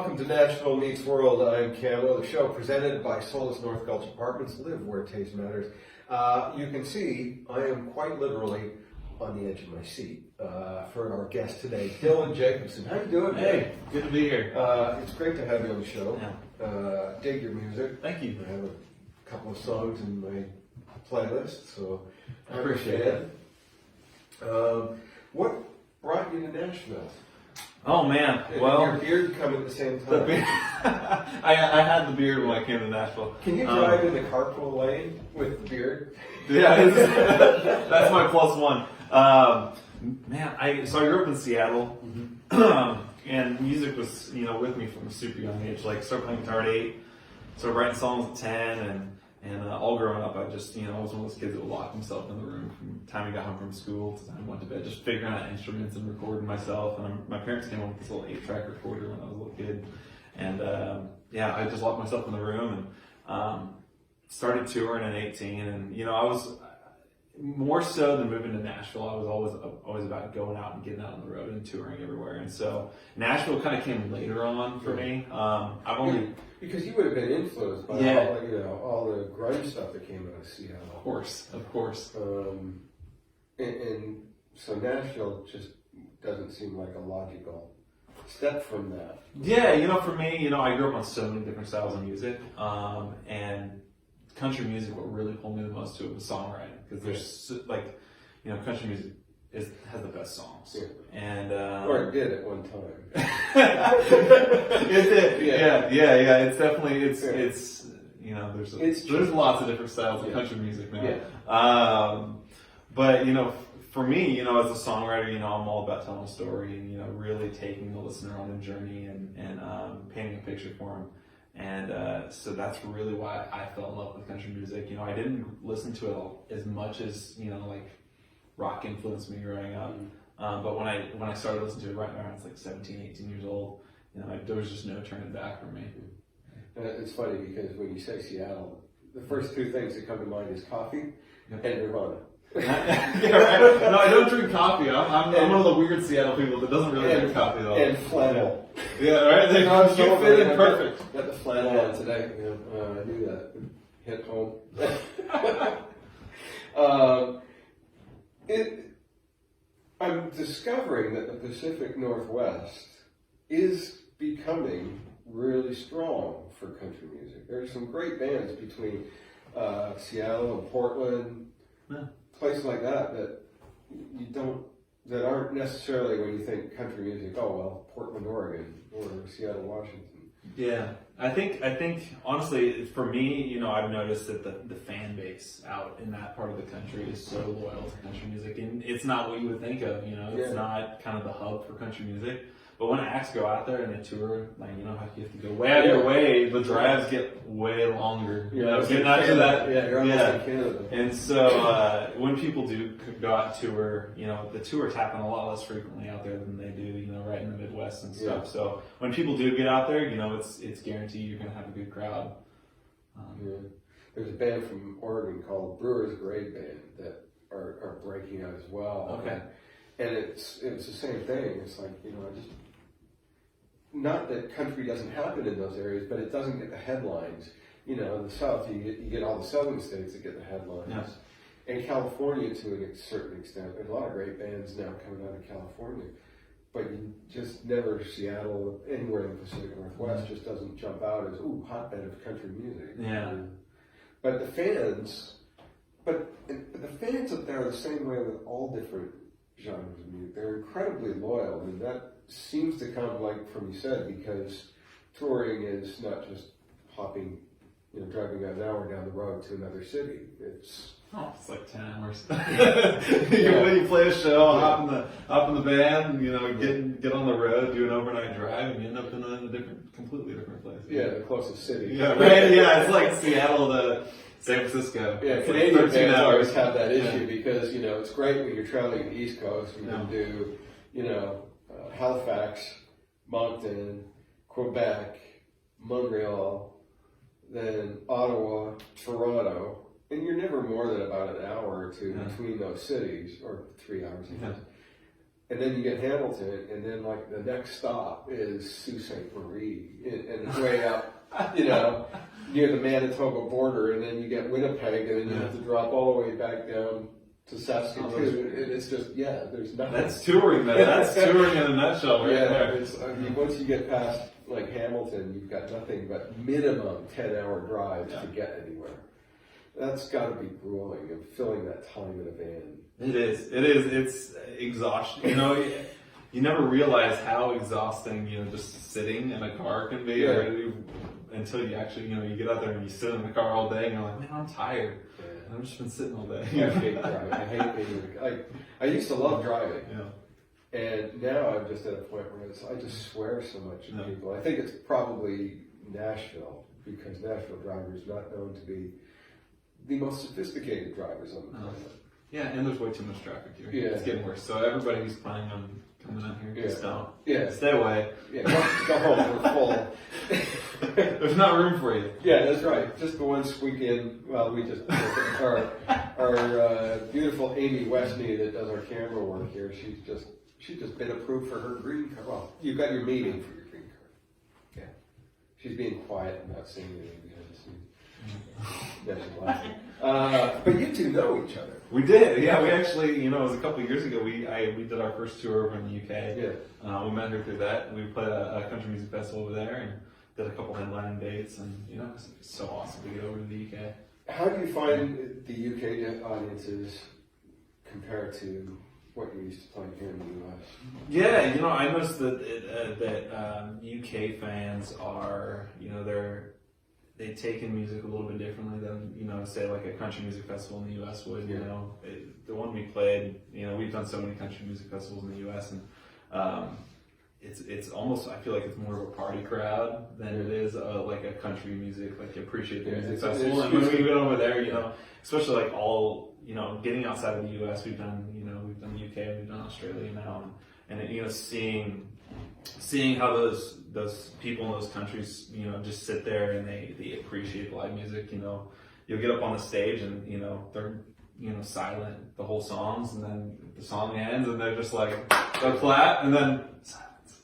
welcome to Nashville Meets World. I'm Camo, the show presented by Solis North Gulch Apartments. Live where taste matters. You can see I am quite literally on the edge of my seat for our guest today, Dylan Jakobsen. How you doing? Hey, good to be here. It's great to have you on the show. Yeah. Dig your music. Thank you. I have a couple of songs in my playlist, so I appreciate it. What brought you to Nashville? Oh man, Did well, your beard come at the same time? I had the beard when I came to Nashville. Can you drive in the carpool lane with the beard? Yeah, that's my plus one. Man, I grew up in Seattle, and music was with me from a super young age. Like started playing guitar at 8, started writing songs at 10, and all growing up, I just I was one of those kids that would lock himself in the room from the time he got home from school to the time he went to bed, just figuring out instruments and recording myself. And my parents came home with this little 8-track recorder when I was a little kid, and I just locked myself in the room and started touring at 18. And I was more so than moving to Nashville. I was always about going out and getting out on the road and touring everywhere. And so Nashville kind of came later on for me. I've only because you would have been influenced by all the grunge stuff that came out of Seattle. Of course. And so Nashville just doesn't seem like a logical step from that. Yeah, for me, I grew up on so many different styles of music, and country music, what really pulled me the most to it was songwriting, because there's country music has the best songs, and or it did at one time. It did, yeah. It's definitely there's lots of different styles of country music now. Yeah. But for me, as a songwriter, I'm all about telling a story and really taking the listener on a journey and painting a picture for them. And so that's really why I fell in love with country music. I didn't listen to it all as much as like rock influenced me growing up. But when I started listening to it right around I was like 17, 18 years old, there was just no turning back for me. It's funny because when you say Seattle, the first two things that come to mind is coffee and Nirvana. Yeah, right. No, I don't drink coffee. I'm one of the weird Seattle people that doesn't really drink coffee though. And flannel. Yeah, right. You fit in perfect. Got the flannel on today. I knew that. Hit home. I'm discovering that the Pacific Northwest is becoming really strong for country music. There's some great bands between Seattle and Portland, places like that that aren't necessarily when you think country music. Oh well, Portland, Oregon, or Seattle, Washington. Yeah, I think honestly, for me, I've noticed that the fan base out in that part of the country is so loyal to country music, and it's not what you would think of. It's not kind of the hub for country music. But when acts go out there and they tour, how you have to go way out of your way, the drives get way longer. Getting out to that. Yeah, you're almost in Canada. And so when people do go out and tour, the tours happen a lot less frequently out there than they do, right in the Midwest and stuff. Yeah. So when people do get out there, it's guaranteed you're going to have a good crowd. There's a band from Oregon called Brewers Grade Band that are breaking out as well. Okay. And it's the same thing. It's like, not that country doesn't happen in those areas, but it doesn't get the headlines. In the South, you get all the southern states that get the headlines. Yes. And California, to a certain extent, there's a lot of great bands now coming out of California. But you just never, Seattle, anywhere in the Pacific Northwest just doesn't jump out as, hotbed of country music. Yeah. But the fans up there are the same way with all different genres of music. They're incredibly loyal, and that seems to come, like from you said, because touring is not just hopping, driving an hour down the road to another city. It's like 10 hours. When you play a show, hop in the van, get on the road, do an overnight drive, and you end up in a completely different place. Yeah, the closest city. Yeah, right. Yeah, it's like Seattle to San Francisco. Yeah, Canadian bands always have that issue because it's great when you're traveling the East Coast. You can do Halifax, Moncton, Quebec, Montreal, then Ottawa, Toronto, and you're never more than about an hour or two between those cities, or 3 hours. And then you get Hamilton, and then like the next stop is Sault Ste. Marie, and it's way up, near the Manitoba border, and then you get Winnipeg, and then you have to drop all the way back down to Saskatoon, and it's just, there's nothing. That's touring, man. That's touring in a nutshell, right there. Once you get past like Hamilton, you've got nothing but minimum 10-hour drives to get anywhere. That's got to be grueling, and filling that time in a van. It is. It's exhausting. You never realize how exhausting, just sitting in a car can be, until you actually, you get out there and you sit in the car all day and you're like, man, I'm tired. I've just been sitting all day. I hate driving. I hate being. I used to love driving. Yeah. And now I'm just at a point where I just swear so much at people. I think it's probably Nashville, because Nashville drivers are not known to be the most sophisticated drivers on the planet. Yeah, and there's way too much traffic here. Yeah. It's getting worse. So everybody who's planning on coming out here, just don't. Yeah. Stay away. Yeah, go home. We're full. There's not room for you. Yeah, that's right. Just the once weekend. Well, we just our beautiful Amy Westney that does our camera work here. She's just been approved for her green card. Well, you've got your meeting for your green card. Yeah, she's being quiet and not saying anything behind the scenes. Yeah, she's laughing. But you two know each other. We did, yeah. We actually, it was a couple of years ago. We did our first tour over in the UK. Yeah. We met her through that. We played a country music festival over there and did a couple headlining dates. And it's so awesome to get over to the UK. How do you find the UK audiences compared to what you're used to playing here in the US? Yeah, I noticed that UK fans are, they take in music a little bit differently than, say like a country music festival in the US would, the one we played, we've done so many country music festivals in the US, and it's almost, I feel like it's more of a party crowd than it is like a country music, like appreciate the music festival. And when we went over there, especially like all, getting outside of the US, we've done the UK, we've done Australia now, and seeing how those people in those countries, just sit there and they appreciate live music. You'll get up on the stage and they're silent the whole songs, and then the song ends and they're just like they'll clap and then silence.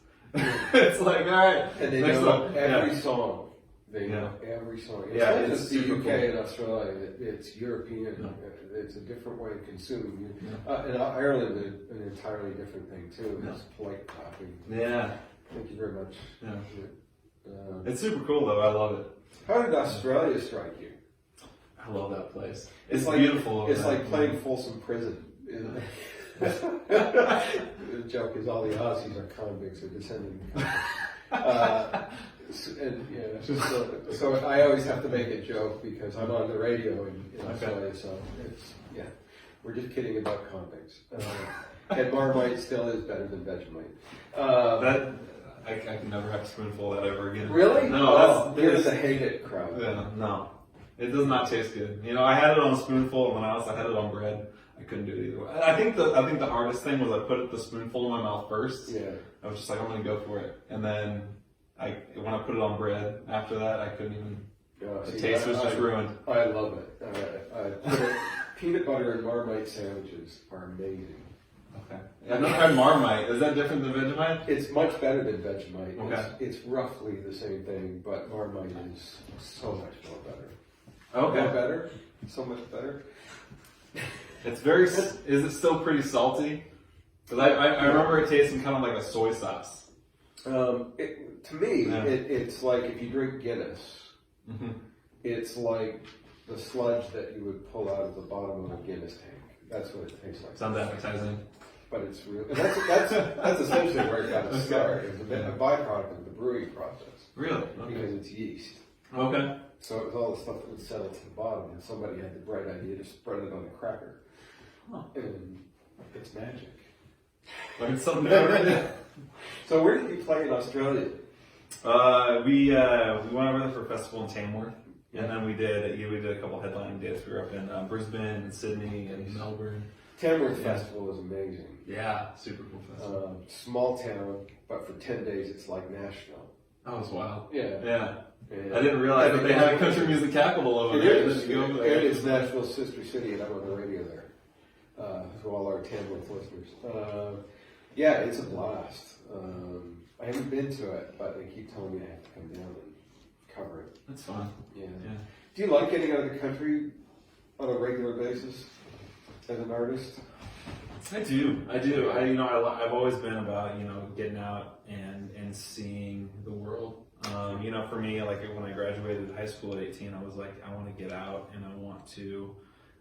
It's like, all right, and they know every song. They know every song. It's not just the UK and Australia. It's European. It's a different way of consuming. And Ireland is an entirely different thing too. It's polite clapping. Yeah. Thank you very much. Yeah. It's super cool though. I love it. How did Australia strike you? I love that place. It's like, beautiful. It's like playing Folsom Prison. The joke is all the Aussies are convicts or descending. So I always have to make a joke because I'm on the radio in Australia, so we're just kidding about convicts. And Marmite still is better than Vegemite. I can never have a spoonful of that ever again. Really? No, there's a hate it crowd. Yeah, no, it does not taste good. I had it on a spoonful, and when I also had it on bread, I couldn't do it either way. I think the hardest thing was I put the spoonful in my mouth first. Yeah. I was just like, I'm gonna go for it, and then when I put it on bread after that, I couldn't even. The taste was just ruined. I love it. Peanut butter and Marmite sandwiches are amazing. Okay. I've never had Marmite. Is that different than Vegemite? It's much better than Vegemite. Okay. It's roughly the same thing, but Marmite is so much more better. Okay. More better? So much better? It's very... Is it still pretty salty? Because I remember it tasting kind of like a soy sauce. To me, it's like if you drink Guinness, it's like the sludge that you would pull out of the bottom of a Guinness tank. That's what it tastes like. Sounds appetizing. But it's real. And that's essentially where it got its start. It's a byproduct of the brewing process. Really? Because it's yeast. Okay. So it was all the stuff that would settle to the bottom, and somebody had the bright idea to spread it on a cracker. Huh. And it's magic. Learned something new. So where did you play in Australia? We went over there for a festival in Tamworth. And then we did a couple headlining dates. We were up in Brisbane and Sydney and Melbourne. Tamworth Festival is amazing. Yeah, super cool festival. Small town, but for 10 days it's like Nashville. That was wild. Yeah. I didn't realize that they had a country music capital over there. It is. And it's Nashville's sister city, and I'm on the radio there. To all our Tamworth listeners. Yeah, it's a blast. I haven't been to it, but they keep telling me I have to come down and cover it. That's fun. Yeah. Yeah. Do you like getting out of the country on a regular basis as an artist? I do. I've always been about, getting out and seeing the world. For me, like when I graduated high school at 18, I was like, I want to get out and I want to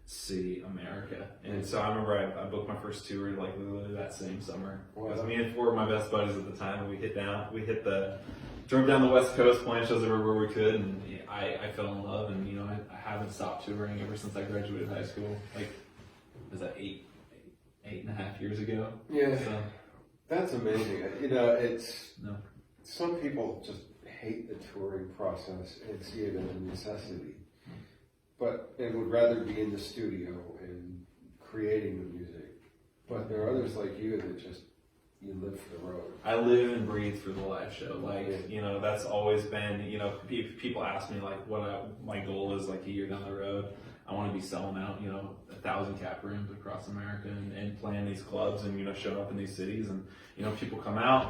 see America. And so I remember I booked my first tour like literally that same summer. Because me and four of my best buddies at the time, and drove down the West Coast, playing shows everywhere we could, and I fell in love, and I haven't stopped touring ever since I graduated high school. Like, was that 8.5 years ago? Yeah, so, that's amazing. Some people just hate the touring process and see it as a necessity, but they would rather be in the studio and creating the music. But there are others like you that just, you live for the road. I live and breathe for the live show. That's always been, people ask me like what my goal is like a year down the road. I want to be selling out, 1,000 cap rooms across America and playing these clubs and, showing up in these cities, and, people come out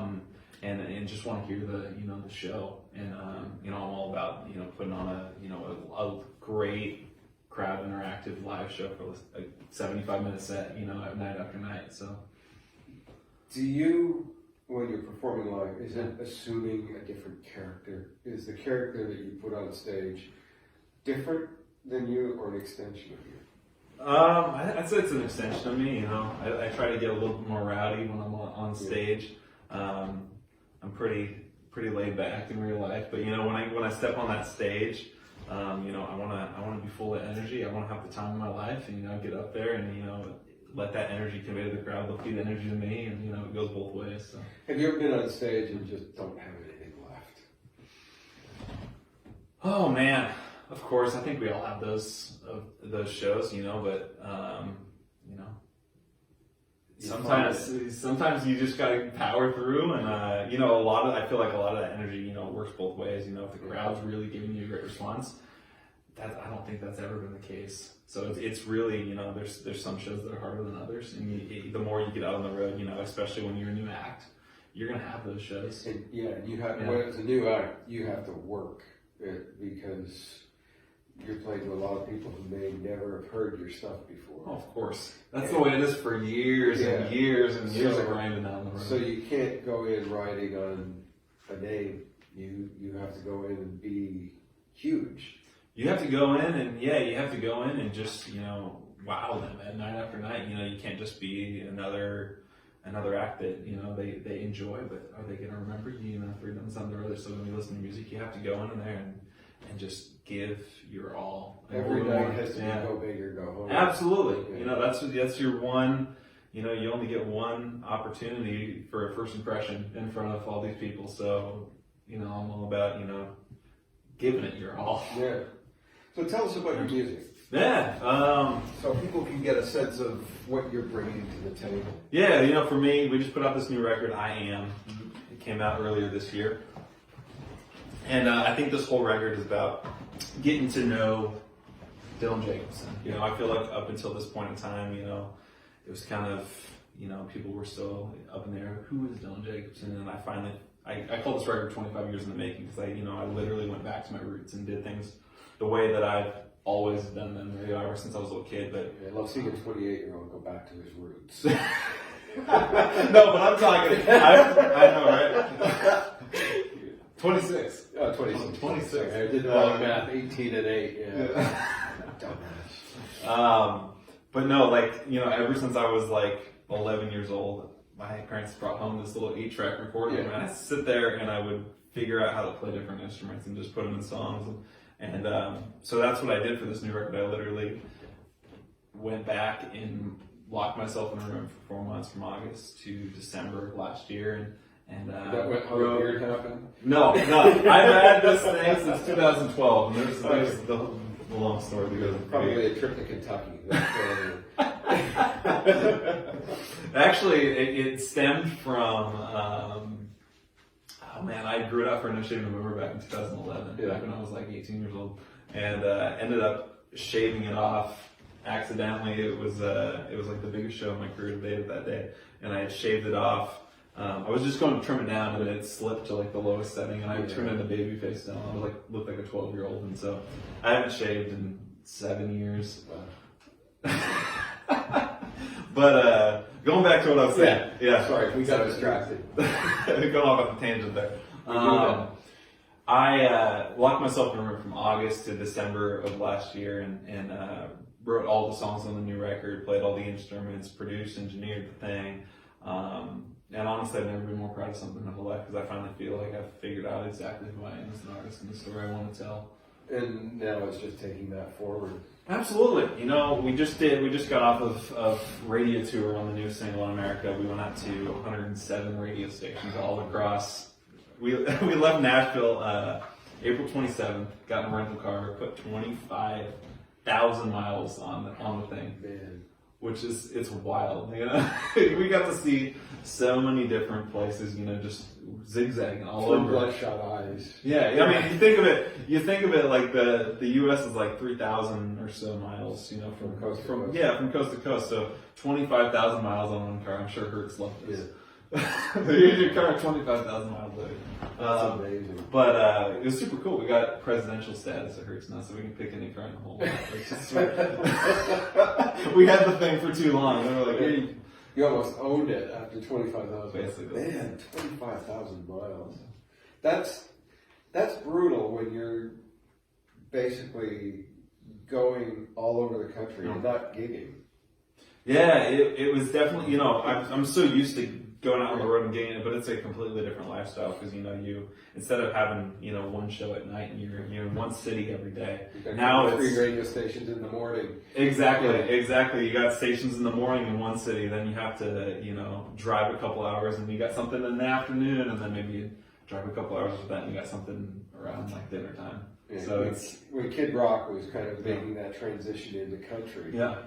and just want to hear the show. And, I'm all about, putting on a great crowd interactive live show for a 75-minute set, night after night. So. Do you, when you're performing live, is it assuming a different character? Is the character that you put on stage different than you or an extension of you? I'd say it's an extension of me. I try to get a little bit more rowdy when I'm on stage. I'm pretty laid back in real life, but when I step on that stage, I want to be full of energy. I want to have the time of my life, and get up there and let that energy convey to the crowd. They'll feed energy to me, and it goes both ways. So. Have you ever been on stage and just don't have anything left? Oh man, of course. I think we all have those shows, but sometimes you just gotta power through, and I feel like a lot of that energy, works both ways. If the crowd's really giving you a great response, I don't think that's ever been the case. So it's really, there's some shows that are harder than others, and the more you get out on the road, especially when you're a new act, you're gonna have those shows. And when it's a new act, you have to work it because you're playing to a lot of people who may never have heard your stuff before. Oh, of course. That's the way it is for years and years and years of grinding down the road. So you can't go in riding on a name. You have to go in and be huge. You have to go in and just, wow them at night after night. You can't just be another act that, they enjoy, but are they going to remember you? 3 months down the road, they're still going to be listening to music. You have to go in there and just give your all. Every night has to be go big or go home. Absolutely. Yeah. That's your one, you only get one opportunity for a first impression in front of all these people. So, I'm all about, giving it your all. Yeah. So tell us about your music. Yeah. So people can get a sense of what you're bringing to the table. Yeah, for me, we just put out this new record, I Am. It came out earlier this year. And I think this whole record is about getting to know Dylan Jakobsen. I feel like up until this point in time, it was kind of, people were still up in there. Who is Dylan Jakobsen? And I call this record 25 years in the making because I literally went back to my roots and did things the way that I've always done them ever since I was a little kid. But I love seeing a 28-year-old go back to his roots. No, but I'm talking. I know, right? 26. Oh, 26. 26. I did the wrong math. 18 and 8. Yeah. Dumbass. But no, ever since I was 11 years old, my parents brought home this little 8-track recorder, and I'd sit there and I would figure out how to play different instruments and just put them in songs. And so that's what I did for this new record. I literally went back and locked myself in a room for 4 months from August to December of last year. And that went how weird happened? No. I've had this thing since 2012, and there's the long story that goes. Probably a trip to Kentucky. Actually, it stemmed from. I grew it out for No Shave November back in 2011, back when I was 18 years old, and ended up shaving it off accidentally. It was like the biggest show of my career to date that day, and I had shaved it off. I was just going to trim it down, and it slipped to like the lowest setting, and I turned into baby face down. I was like looked like a 12-year-old, and so I haven't shaved in 7 years. But going back to what I was saying, Sorry, we got distracted. Going off on a tangent there. I locked myself in a room from August to December of last year, and wrote all the songs on the new record, played all the instruments, produced, engineered the thing. And honestly, I've never been more proud of something in my life, because I finally feel like I've figured out exactly who I am as an artist and the story I want to tell. And now it's just taking that forward. Absolutely. You know, we just got off of radio tour on the new single in America. We went out to 107 radio stations all across. We left Nashville April 27th, got in a rental car, put 25,000 miles on the thing. Man. Which is, it's wild, you know. We got to see so many different places, you know, just zigzagging all over. Bloodshot eyes. Yeah, I mean, you think of it like the U.S. is like 3,000 or so miles, you know, from coast to coast. So 25,000 miles on one car. I'm sure Hertz loved this. Here's your car 25,000 miles away. That's amazing. But it was super cool. We got presidential status at Hertz now, so we can pick any car in the whole world. We had the thing for too long. And we were like, hey. You almost owned it after 25,000. Basically. Man, 25,000 miles. That's brutal when you're basically going all over the country and not gigging. Yeah, it was definitely, you know, I'm so used to going out on the road and getting it, but it's a completely different lifestyle, because, you know, you, instead of having, you know, one show at night, and you're in one city every day. Now it's 3 radio stations in the morning. Exactly. You got stations in the morning in one city, then you have to, you know, drive a couple hours, and you got something in the afternoon, and then maybe you drive a couple hours with that, and you got something around like dinner time. Yeah, So when Kid Rock was kind of making that transition into country, yeah,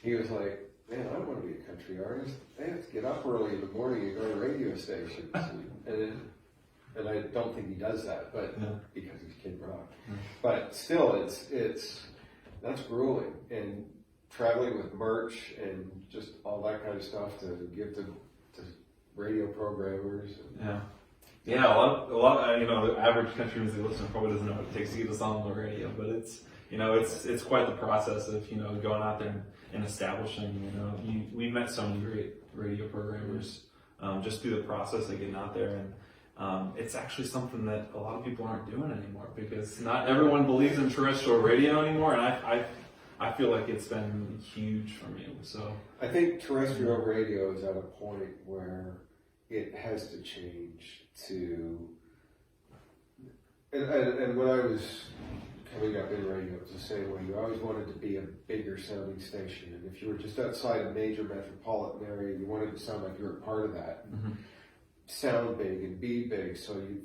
he was like, man, I don't want to be a country artist. I have to get up early in the morning and go to radio stations. and I don't think he does that, but because he's Kid Rock. Yeah. But still, that's grueling. And traveling with merch and just all that kind of stuff to give to radio programmers. Yeah, a lot. You know, the average country music listener probably doesn't know what it takes to get a song on the radio, but it's quite the process of, you know, going out there and establishing. You know, we met so many great radio programmers just through the process of getting out there, and it's actually something that a lot of people aren't doing anymore, because not everyone believes in terrestrial radio anymore, and I feel like it's been huge for me. So I think terrestrial radio is at a point where it has to change to, and when I was coming up in radio, it was the same way. You always wanted to be a bigger sounding station, and if you were just outside a major metropolitan area, you wanted to sound like you were part of that. Mm-hmm. Sound big and be big, so you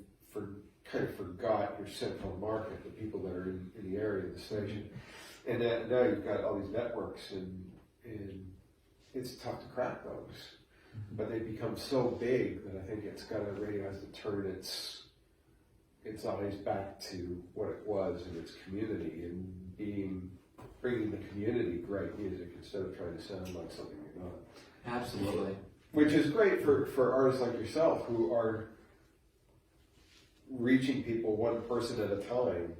kind of forgot your central market, the people that are in the area of the station. And now you've got all these networks, and it's tough to crack those. Mm-hmm. But they become so big that I think radio has to turn its eyes back to what it was in its community, and bringing the community great music instead of trying to sound like something you're not. Absolutely. Which is great for artists like yourself, who are reaching people one person at a time,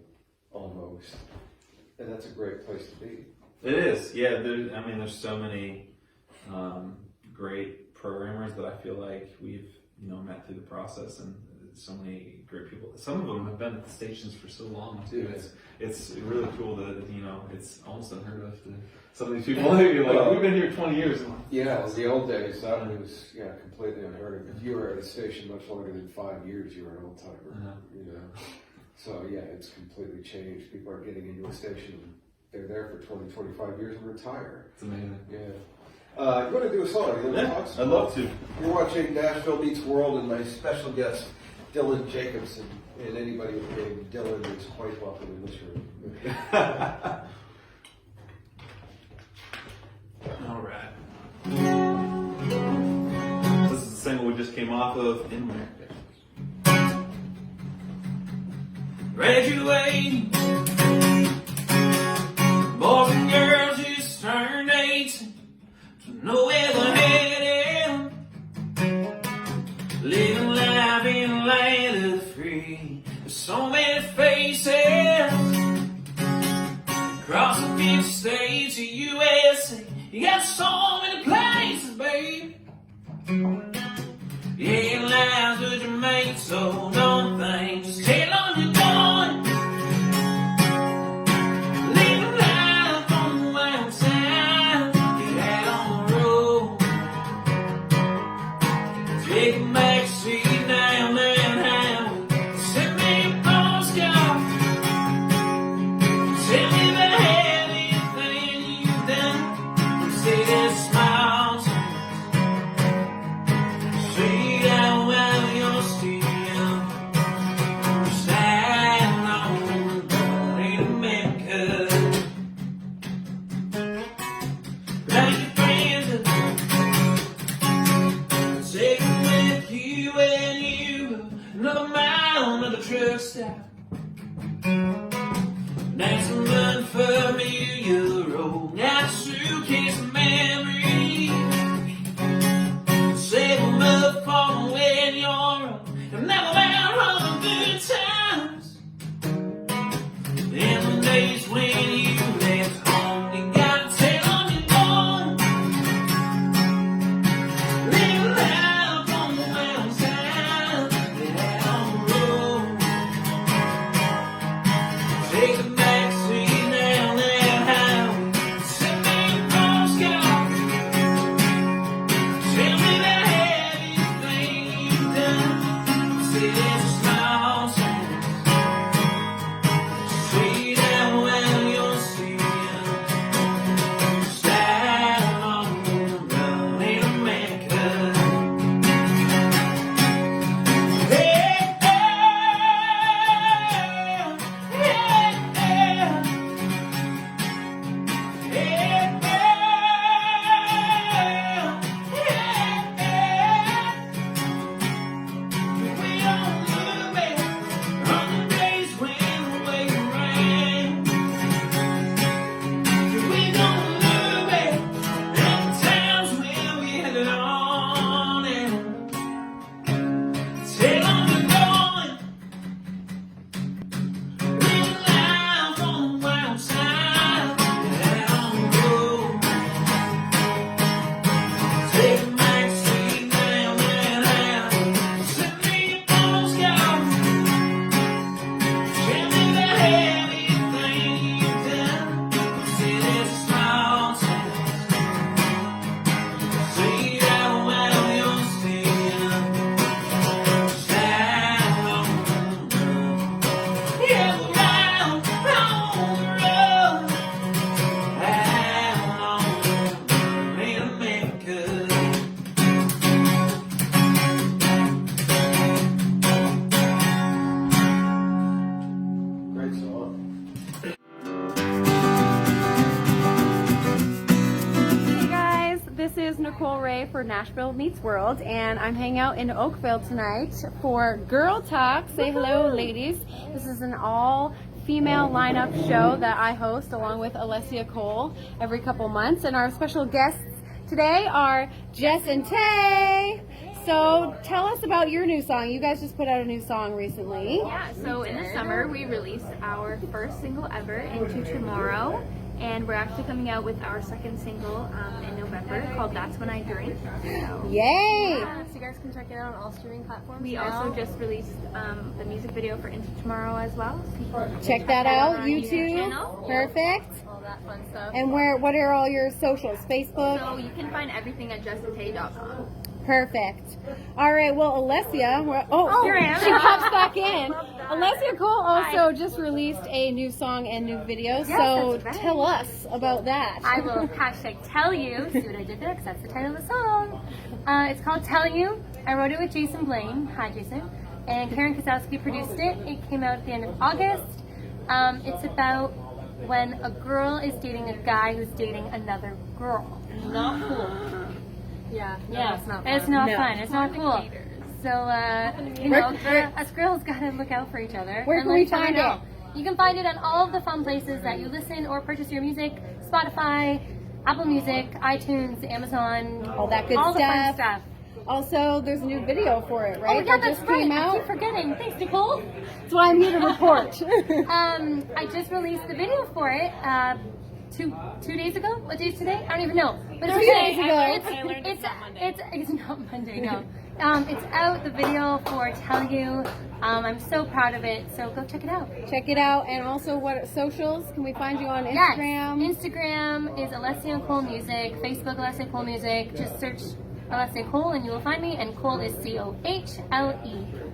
almost. And that's a great place to be. It is, yeah. There's so many great programmers that I feel like we've, you know, met through the process, and so many great people. Some of them have been at the stations for so long too. It's really cool that, you know, it's almost unheard of to some of these people. You're like, we've been here 20 years. Yeah, in the old days, that was completely unheard of. If you were at a station much longer than 5 years, you were an old timer. You know, so yeah, it's completely changed. People are getting into a station, they're there for 20, 25 years and retire. It's amazing. Yeah. You want to do a song? You want to talk? I'd love to. You're watching Nashville Meets World, and my special guest, Dylan Jakobsen, and anybody with the name Dylan is quite welcome in this room. All right. This is the single we just came off of, In America. Graduate, boys and girls, you stern. know where they're headed. Living life in the land of the free. There's so many faces across the 50 states of USA. You got so many places, babe. Yeah, lives would you make, so don't think, just tell on you're going. Living life on the wild side, get out on the road. Take a back seat down that highway, send me a postcard. Tell me the happiest thing you've done. Say that smile to me. See that well you're still standing on the road in America. Like your friends, take them with you and you. Another mile, another truck stop. That's a run for me, you road. Got a suitcase of memories. Save them up for when you're up. And never about all the good times. In the days when you left home, you gotta tell them you're going. Live life on the mountain, get out on the road. Take a back seat down that highway, send me a postcard. Tell me the happiest thing you've done. Say there's a small chance. See that well you're still standing on the road in America. Hey, we don't look back on the days when the way ran. We don't look back at the times when we had it on and tell them you're going. Live life on the wild side, get out on the road. Take a back seat down that highway, send me a postcard. Tell me the happiest thing you've done. Say there's a small chance. See that well you're still standing on the road. Yeah, we're out on the road. Out on the road in America. Great song. Hey guys, this is Nicole Ray for Nashville Meets World, and I'm hanging out in Oakville tonight for Girl Talk. Say hello, ladies. This is an all-female lineup show that I host along with Alessia Cole every couple months, and our special guests today are Jess and Tay. So tell us about your new song. You guys just put out a new song recently. Yeah, so in the summer we released our first single ever, Into Tomorrow, and we're actually coming out with our second single in November called That's When I Drink. So, Yay! So you guys can check it out on all streaming platforms. we now. also just released the music video for Into Tomorrow as well. So you can Check that out, on our YouTube YouTube. channel. Perfect. all that fun stuff. And what are all your socials? Facebook? So you can find everything at justitay.com. Perfect. All right, well, Alessia, Here I am. she pops back in. Alessia Cole also just released a new song and new video, so that's right. tell us about that. I will hashtag tell you. See what I did there? Because that's the title of the song. It's called Tell You. I wrote it with Jason Blaine. Hi, Jason. And Karen Kosowski produced it. It came out at the end of August. It's about when a girl is dating a guy who's dating another girl. Not cool. Yeah, it's not fun. It's not No. fun. It's not cool. So, you know, us girls gotta look out for each other. Where and can let we each other find know. it? You can find it on all of the fun places that you listen or purchase your music: Spotify, Apple Music, iTunes, Amazon, All that good all the fun stuff. stuff. Also, there's a new video for it, right? Oh yeah, that that's just right. came I out. keep forgetting. Thanks, Nicole. That's why I'm here to report. I just released the video for it two days ago. What day is today? I don't even know. But it's 3 okay. days ago. It's not Monday. No. It's out. The video for Tell You. I'm so proud of it. So go check it out. Check it out. And also, what socials? Can we find you on Instagram? Yes. Instagram is Alessia Cole Music. Facebook Alessia Cole Music. Just search Alessia Cole and you will find me. And Cole is COHLE.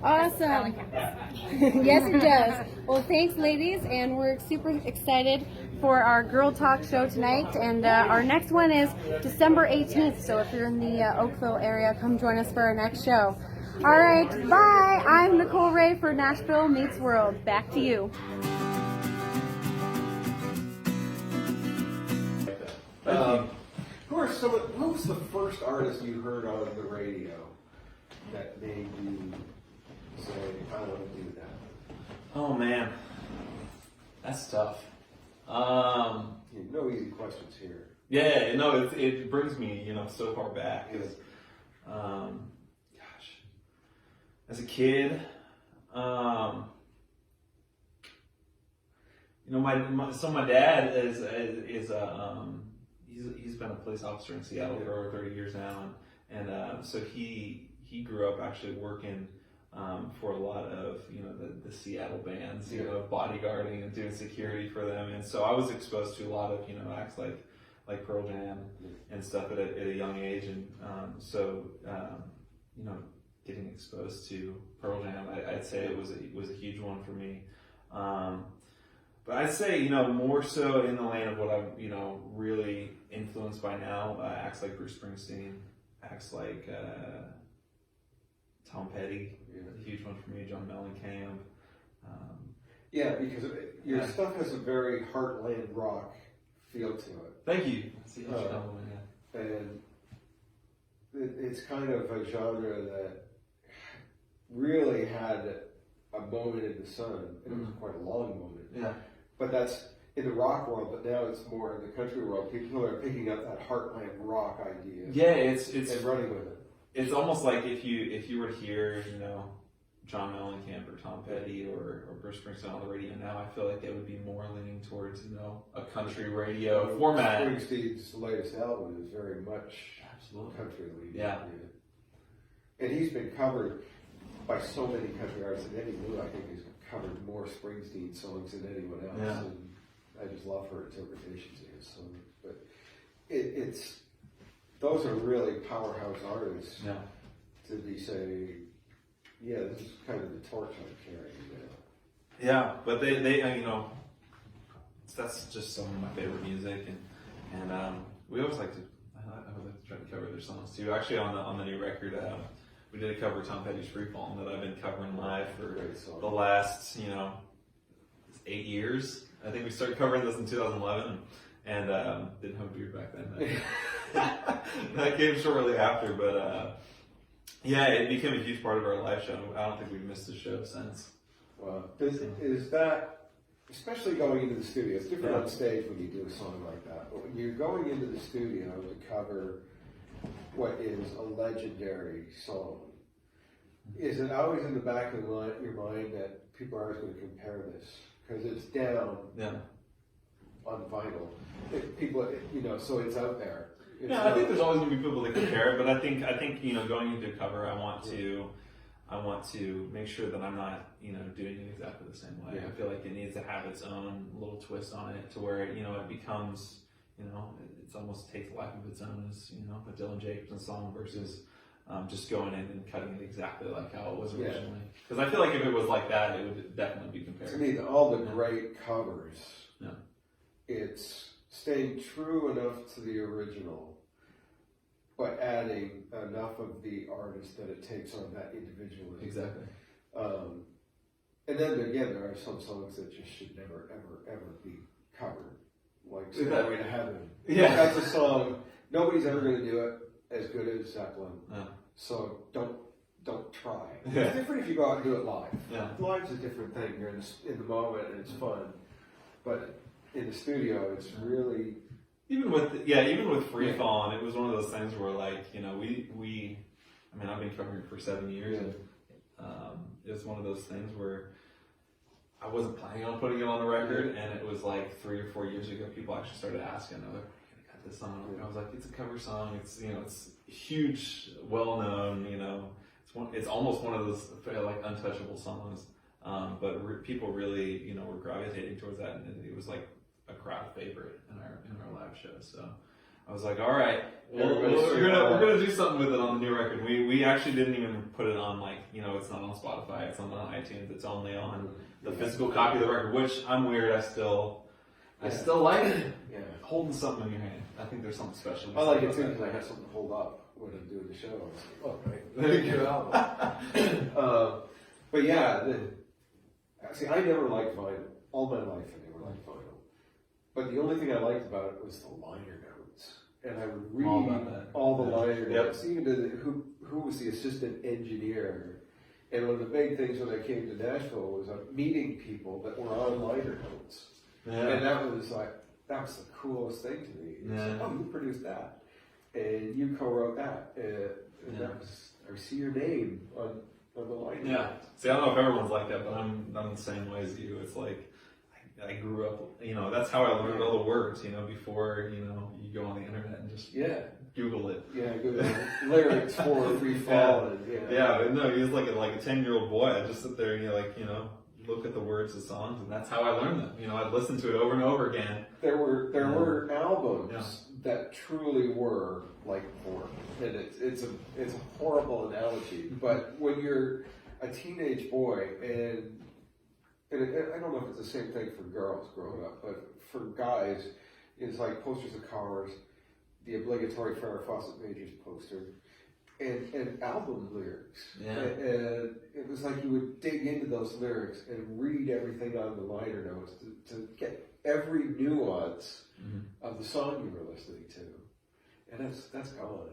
Awesome. Yes, it does. Well, thanks, ladies, and we're super excited for our Girl Talk show tonight. And our next one is December 18th. So if you're in the Oakville area, come join us for our next show. All right, bye. I'm Nicole Ray for Nashville Meets World. Back to you. Who was the first artist you heard on the radio that made you say, I want to do that? Oh man, that's tough. No easy questions here. Yeah, no, it brings me, so far back. 'Cause, gosh, as a kid, my dad is he's been a police officer in Seattle for over 30 years now, and so he grew up actually working for a lot of the Seattle bands, bodyguarding and doing security for them, and so I was exposed to a lot of acts like Pearl Jam and stuff at a young age, and getting exposed to Pearl Jam, I'd say it was a huge one for me. But I'd say, more so in the lane of what I'm, really influenced by now, acts like Bruce Springsteen, acts like Tom Petty, a huge one for me, John Mellencamp. Yeah, because your stuff has a very heartland rock feel to it. Thank you. That's a huge compliment, yeah. And it's kind of a genre that really had a moment in the sun, and it was quite a long moment. Yeah. But that's in the rock world, but now it's more in the country world. People are picking up that heartland rock idea. Yeah, it's and running with it. It's almost like if you were to hear, John Mellencamp or Tom Petty or Bruce Springsteen on the radio now, I feel like they would be more leaning towards, a country radio format. Springsteen's latest album is very much country leading. Yeah. And he's been covered by so many country artists, and Eddie Lou, I think, has covered more Springsteen songs than anyone else. Yeah. And I just love her interpretations of his songs. But it's those are really powerhouse artists to be saying, yeah, this is kind of the torch I'm carrying now. Yeah, but they that's just some of my favorite music, and we always like to. I would like to try to cover their songs too. Actually, on the new record, we did a cover of Tom Petty's "Free Falling" that I've been covering live for the last 8 years. I think we started covering this in 2011, and didn't have a beard back then. That came shortly after, but it became a huge part of our live show. I don't think we've missed a show since. Well, is that, especially going into the studio, it's different on stage when you do a song like that, but when you're going into the studio to cover what is a legendary song, is it always in the back of your mind that people are always going to compare this? Because it's down on vinyl. So it's out there. I think there's always going to be people that compare it, but I think going into a cover, I want to make sure that I'm not doing it exactly the same way. I feel like it needs to have its own little twist on it to where it becomes it's almost takes life of its own as a Dylan Jakobsen song versus just going in and cutting it exactly like how it was originally. Because I feel like if it was like that, it would definitely be compared. To me, all the great covers, it's staying true enough to the original, but adding enough of the artist that it takes on that individualism. Exactly. And then again, there are some songs that just should never, ever, ever be covered, like "Stairway to Heaven." Yeah, that's a song nobody's ever going to do it as good as Zeppelin. So don't try. It's different if you go out and do it live. Live's a different thing. You're in the moment and it's fun, but in the studio, it's really even with Free Falling, it was one of those things where like, you know, I mean, I've been covering it for 7 years, and it was one of those things where I wasn't planning on putting it on the record, and it was like 3 or 4 years ago, people actually started asking, "Are you gonna cut this song?" And I was like, "It's a cover song. It's, you know, it's huge, well known. You know, it's almost one of those like untouchable songs." But people really, you know, were gravitating towards that, and it was like a crowd favorite in our live show. So I was like, all right, we're gonna do something with it on the new record. We actually didn't even put it on, like, you know, it's not on Spotify, it's not on iTunes, it's only on the physical copy of the record, which I'm weird. I still like it. Yeah. Holding something in your hand. I think there's something special. I like it too because I have something to hold up when I'm doing the show. I was like, oh, right, good album. But yeah, see, I never liked vinyl. All my life, I never liked vinyl. But the only thing I liked about it was the liner notes, and I would read all the liner notes, even to who was the assistant engineer. And one of the big things when I came to Nashville was meeting people that were on liner notes, and that was the coolest thing to me. It's like, oh, you produced that, and you co-wrote that, and that was, I see your name on the liner notes. See, I don't know if everyone's like that, but I'm the same way as you. It's like, I grew up, you know, that's how I learned all the words, you know, before, you know, you go on the internet and just Google it. Yeah, Google lyrics for Free Fall. But no, he was like a 10-year-old boy. I just sit there and you know, look at the words of songs, and that's how I learned them. You know, I'd listen to it over and over again. There were albums that truly were like porn, and it's a horrible analogy, but when you're a teenage boy and I don't know if it's the same thing for girls growing up, but for guys, it's like posters of cars, the obligatory Farrah Fawcett Majors poster, and album lyrics. And it was like you would dig into those lyrics and read everything on the liner notes to get every nuance of the song you were listening to. And that's gone.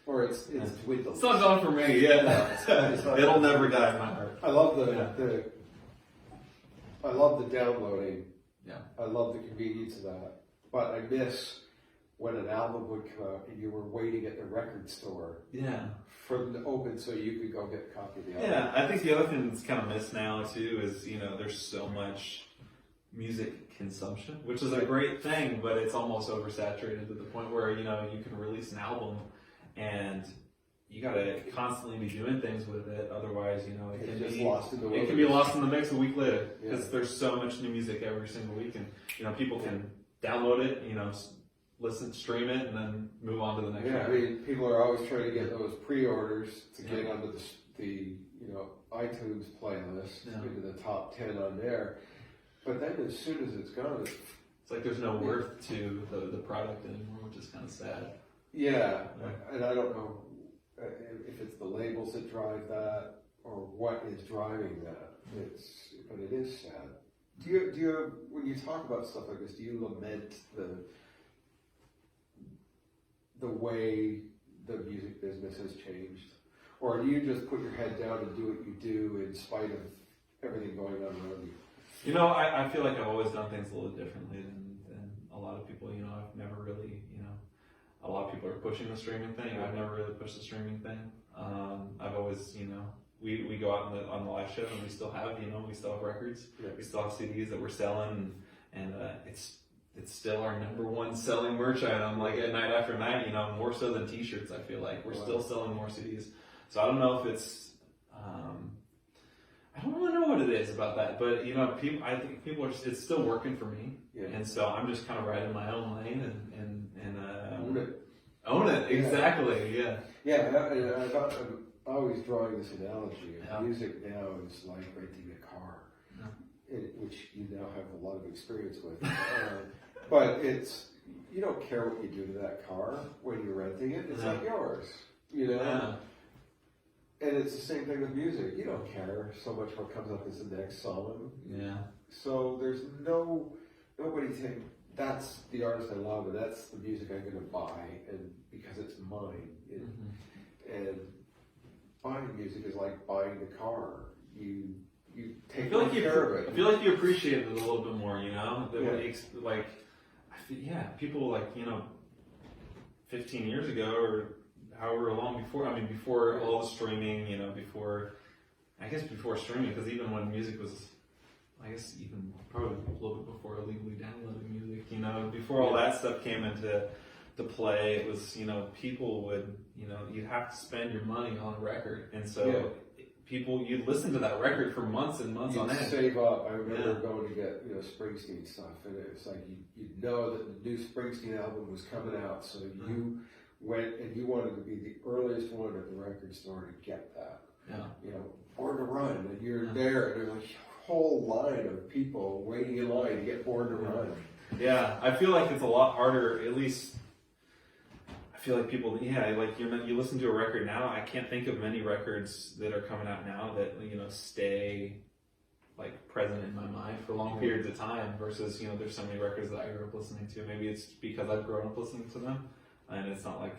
Or it's dwindled. It's not gone for me, It'll never die in my heart. I love I love the downloading. I love the convenience of that. But I miss when an album would come out and you were waiting at the record store for them to open so you could go get a copy of the album. Yeah, I think the other thing that's kind of missed now too is, you know, there's so much music consumption, which is a great thing, but it's almost oversaturated to the point where, you know, you can release an album and you gotta constantly be doing things with it, otherwise, you know, it can be lost in the mix a week later, because there's so much new music every single week, and, you know, people can download it, you know, stream it, and then move on to the next one. I mean, people are always trying to get those pre-orders to get onto the you know, iTunes playlist, into the top 10 on there, but then as soon as it's gone, it's like there's no worth to the product anymore, which is kind of sad. And I don't know if it's the labels that drive that or what is driving that. But it is sad. Do you when you talk about stuff like this, do you lament the way the music business has changed, or do you just put your head down and do what you do in spite of everything going on around you? You know, I feel like I've always done things a little differently than a lot of people. You know, I've never really, you know, a lot of people are pushing the streaming thing. I've never really pushed the streaming thing. I've always, you know, we go out on the live show and we still have, you know, we still have records. We still have CDs that we're selling, and it's still our #1 selling merch item, like at night after night, you know, more so than t-shirts. I feel like we're still selling more CDs. So I don't know if it's, I don't really know what it is about that, but, you know, I think people are, it's still working for me. And so I'm just kind of riding my own lane and own it, exactly, I'm always drawing this analogy. Music now is like renting a car, which you now have a lot of experience with. But you don't care what you do to that car when you're renting it. It's not yours, you know? And it's the same thing with music. You don't care so much what comes up as the next song. So there's nobody saying, that's the artist I love, and that's the music I'm going to buy, and because it's mine. And buying music is like buying the car. You take care of it. I feel like you appreciate it a little bit more, you know? Like, I yeah, people like, 15 years ago or however long before, I mean, before all the streaming, before streaming, because even when music was, I guess even probably a little bit before illegally downloaded music, before all that stuff came into play, it was, people would, you'd have to spend your money on a record. And so you'd listen to that record for months and months on end. Save up. I remember going to get, Springsteen stuff, and it's like you'd know that the new Springsteen album was coming out, so you went and you wanted to be the earliest one at the record store to get that. Yeah. Born to Run, and you're there, and there's a whole line of people waiting in line to get Born to Run. Yeah, I feel like it's a lot harder, at least. I feel like people, like you listen to a record now, I can't think of many records that are coming out now that, stay like present in my mind for long periods of time versus, there's so many records that I grew up listening to. Maybe it's because I've grown up listening to them and it's not like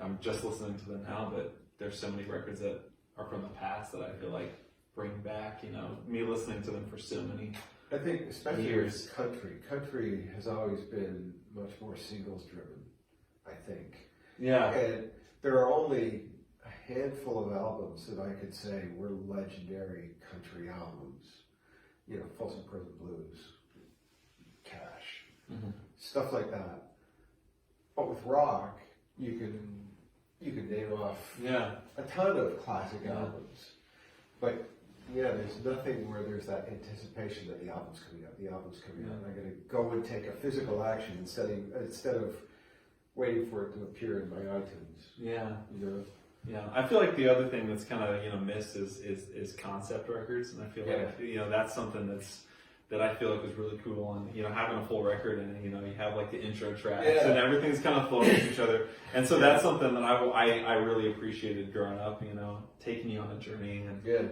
I'm just listening to them now, but there's so many records that are from the past that I feel like bring back, me listening to them for so many I think especially years. with country has always been much more singles driven, I think. Yeah. And there are only a handful of albums that I could say were legendary country albums. Folsom Prison Blues, Cash, stuff like that. But with rock, you can name off a ton of classic albums. But there's nothing where there's that anticipation that the album's coming out. And I'm going to go and take a physical action instead of waiting for it to appear in my iTunes. Yeah. Yeah. I feel like the other thing that's kind of, missed is concept records. And I feel like, that's something that I feel like is really cool. And, having a full record and, you have like the intro tracks and everything's kind of flowing with each other. And so that's something that I really appreciated growing up, taking you on a journey.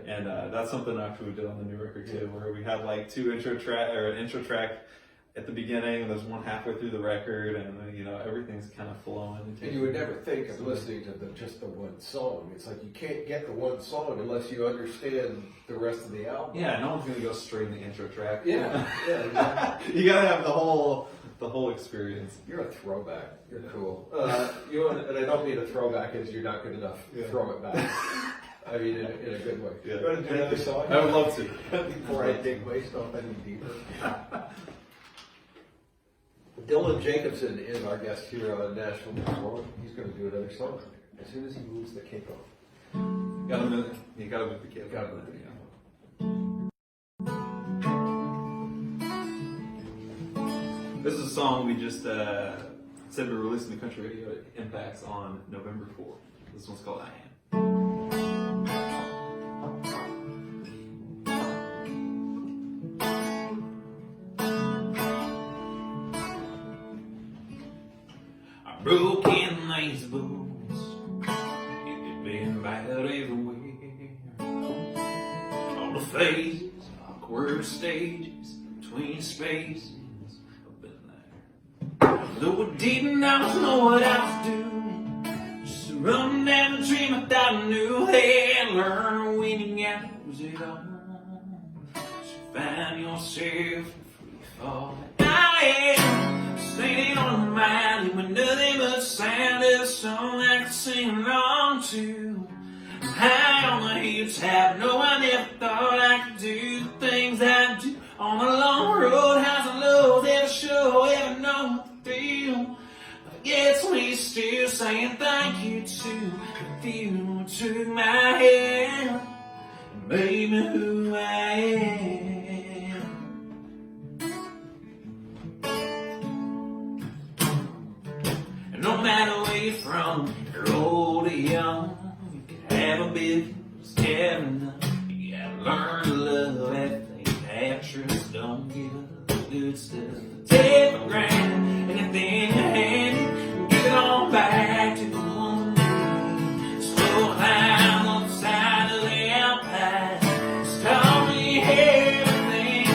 And that's something actually we did on the new record too, where we had like an intro track at the beginning, and there's one halfway through the record, and everything's kind of flowing. And you would never think of listening to just the one song. It's like you can't get the one song unless you understand the rest of the album. Yeah, no one's gonna go straight in the intro track. Yeah, exactly. You gotta have the whole experience. You're a throwback. You're cool. And I don't mean a throwback as you're not good enough. Throw it back. I mean, in a good way. Yeah. You want to do another song? I would love to. Before I dig myself any deeper. Dylan Jakobsen is our guest here on Nashville News World. He's going to do another song as soon as he moves the cape off. You gotta move the cape. This is a song we just said we're releasing the country radio impacts on November 4th. This one's called I Am. Broken these bones, it's been bad everywhere. All the phases, awkward stages, between spaces, I've been there. Though I didn't always know what I was doing, just to run down the dream I thought I knew. Hey, learn when you got it on. So find yourself free fall. I am standing on the mountain with nothing but sound of a song I can sing along to. I'm high on the hilltop, no, I never thought I could do the things I do. On a long road, highs and lows, every show, ever know the feel. But it's me still saying thank you to the few who took my hand and made me who I am. No matter where you're from, you're old or young, you can have a business, having none. You gotta learn to love everything, have trust, don't give up the good stuff. Take for granted anything you handed, and give it all back to the one who slow down on the side of the alpine. It's taught me everything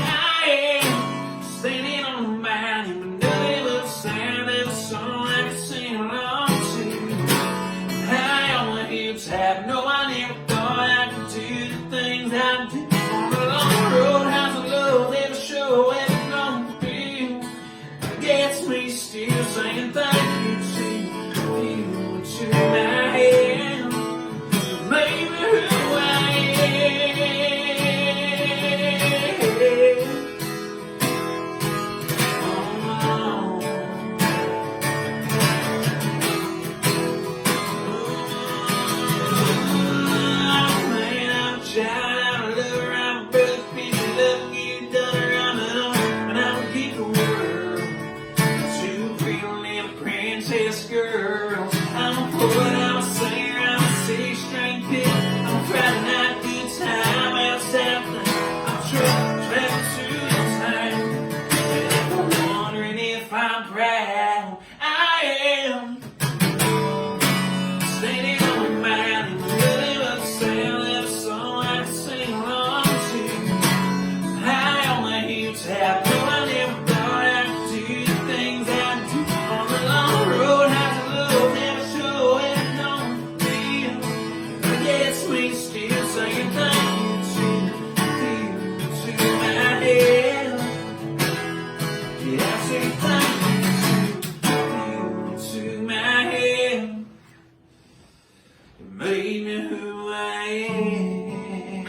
I am, standing on the mountain with nothing but the sound of a song I can sing along to. High on the hilltop, no, I never thought I could do the things I do. On the long road, highs and lows, every show, every long feel. gets me still saying thank you to you, to my hand. Maybe who I girls, I'm a poet, I'm a singer, I'm a six-string pick. I'm a Friday night good time outside. I'm traveling to the time. And if you're wondering if I'm proud, I am. Standing on the mountain, in the middle of the sound of a song I can sing along to. High on the hilltop, no, I never thought I could do the things I do on the long road. Saying thank you to my head. Yeah, I say thank you to my head. You made me who I am.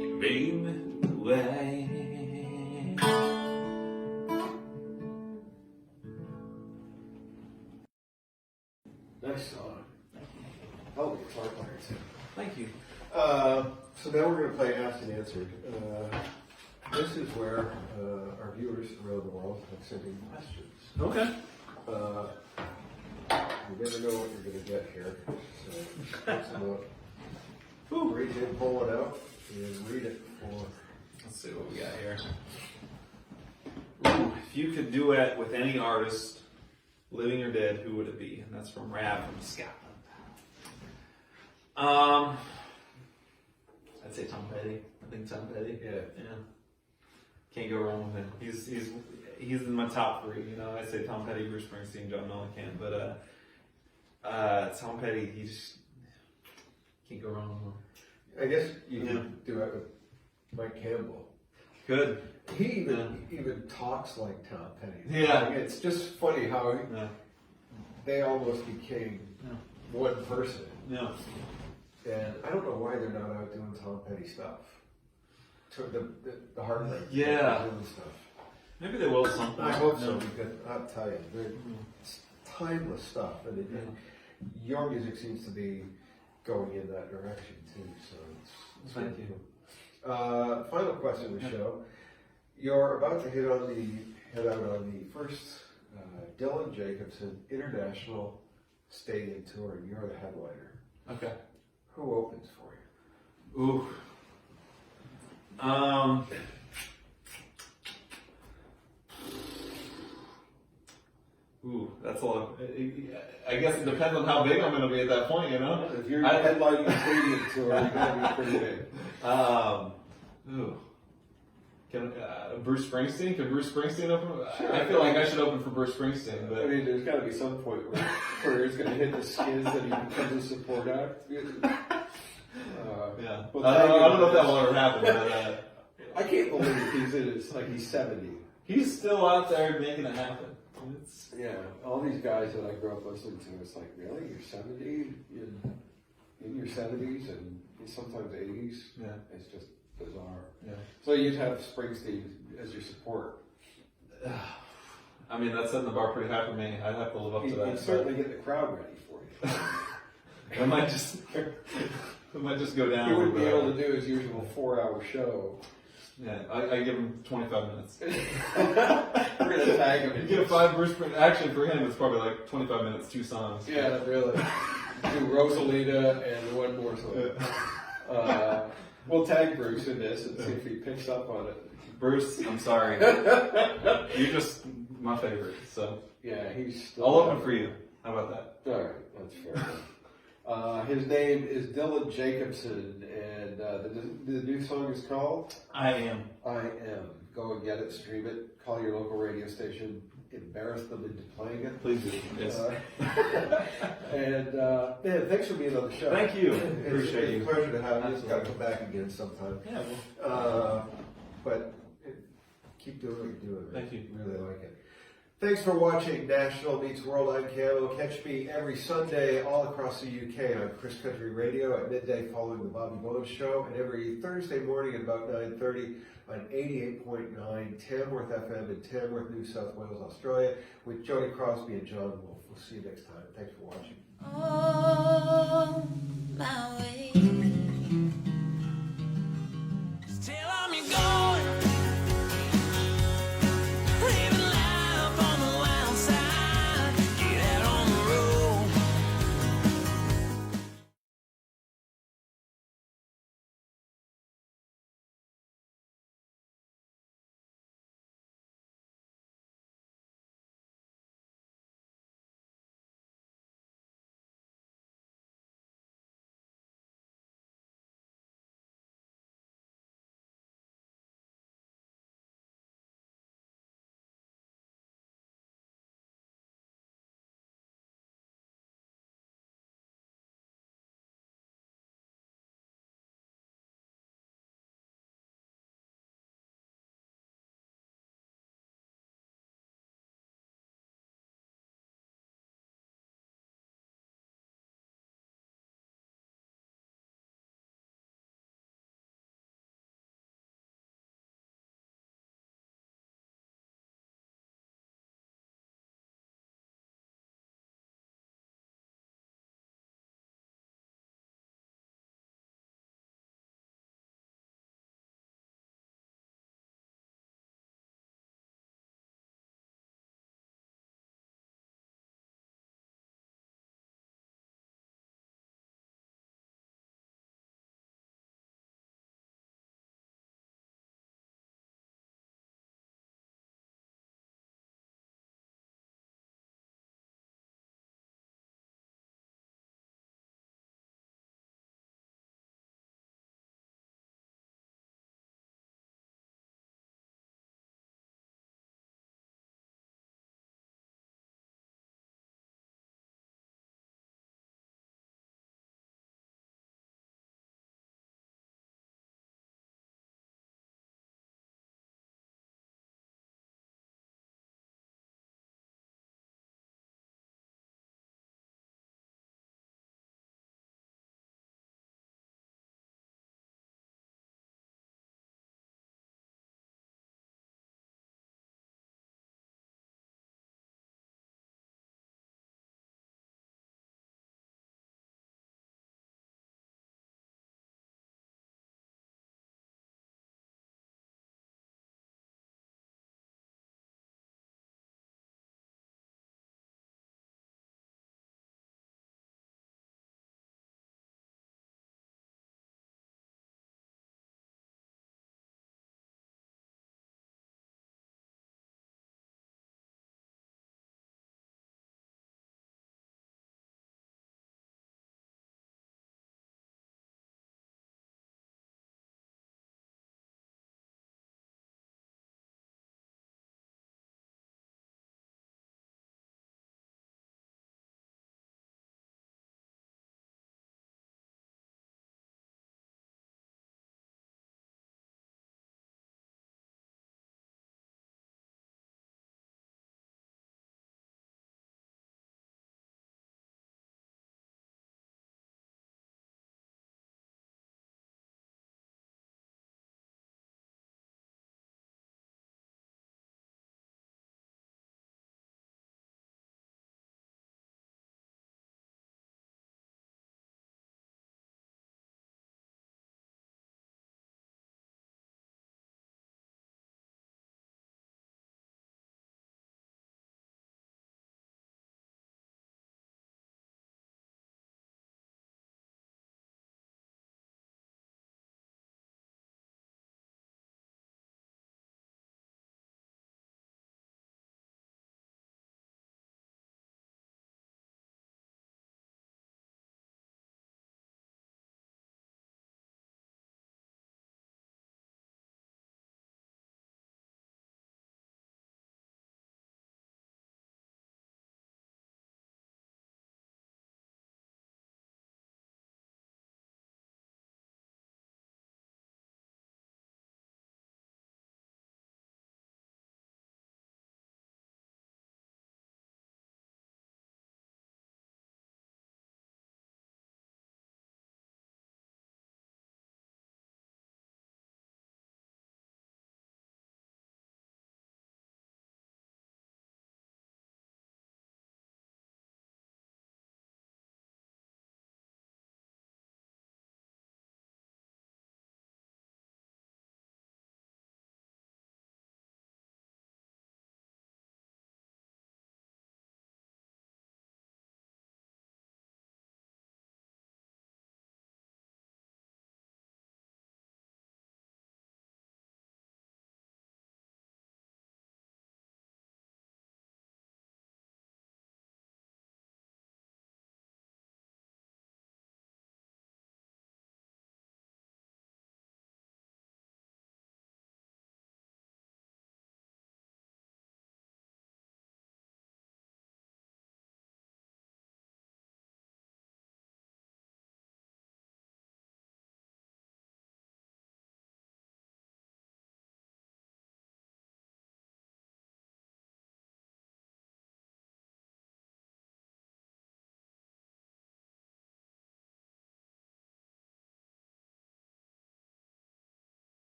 You made me who I am. Nice song. Oh, the guitar player too. Thank you. So now we're going to play Asked and Answered. This is where our viewers around the world have sent in questions. Okay. You never know what you're going to get here. So, let's reach in, pull it out, and read it for. Let's see what we got here. Ooh, if you could duet with any artist, living or dead, who would it be? And that's from Rav from Scotland. I'd say Tom Petty. I think Tom Petty. Yeah. Can't go wrong with him. He's in my top three. You know, I say Tom Petty, Bruce Springsteen, John Mellencamp, but Tom Petty, he just can't go wrong with him. I guess you could do it with Mike Campbell. Good. He even talks like Tom Petty. Yeah. Like, it's just funny how they almost became one person. Yeah. And I don't know why they're not out doing Tom Petty stuff. The heartbreak. Yeah. Doing stuff. Maybe they will at some point. I hope so, because I'll tell you, it's timeless stuff. And your music seems to be going in that direction too. So it's Thank you. Final question of the show. You're about to head out on the first Dylan Jakobsen International Stadium Tour, and you're the headliner. Okay. Who opens for you? Ooh. Ooh, that's a lot. I guess it depends on how big I'm going to be at that point, you know? If you're headlining the stadium tour, you're going to be pretty big. Ooh. Bruce Springsteen? Can Bruce Springsteen open? Sure. I feel like I should open for Bruce Springsteen, but I mean, there's got to be some point where he's going to hit the skids that he becomes a support act. yeah. Well, I don't know if that will ever happen. But, I can't believe he's in it. Like he's 70. he's still out there making it happen. Yeah, all these guys that I grew up listening to, it's like, really? You're 70? In your 70s and sometimes 80s? Yeah. It's just bizarre. Yeah. So you'd have Springsteen as your support. I mean, that's setting the bar pretty high for me. I'd have to live up to that. He'd certainly get the crowd ready for you. I might just go down. He wouldn't be a little able bit. to do his usual 4-hour show. Yeah, I give him 25 minutes. We're going to tag him. You get a 5 Bruce Springsteen. Actually, for him, it's probably like 25 minutes, 2 songs. Yeah, really. Do Rosalita and one more song. We'll tag Bruce in this and see if he picks up on it. Bruce, I'm sorry. You're just my favorite, so. Yeah, he's still. I'll open for you. How about that? All right, that's fair enough. His name is Dylan Jakobsen, and the new song is called I Am. I Am. Go and get it, stream it, call your local radio station, embarrass them into playing it. Please do. Yes. Man, thanks for being on the show. Thank you. It's Appreciate you. a pleasure to have you. Just got to come back again sometime. Yeah, well. But Keep doing what you're doing, man. Thank you. Really like it. Thanks for watching National Meets World. I'm Camo. Catch me every Sunday all across the UK on Chris Country Radio at midday following the Bobby Bones Show, and every Thursday morning at about 9:30 on 88.9 Tamworth FM in Tamworth, New South Wales, Australia, with Jody Crosby and John Wolfe. We'll see you next time. Thanks for watching. On my way.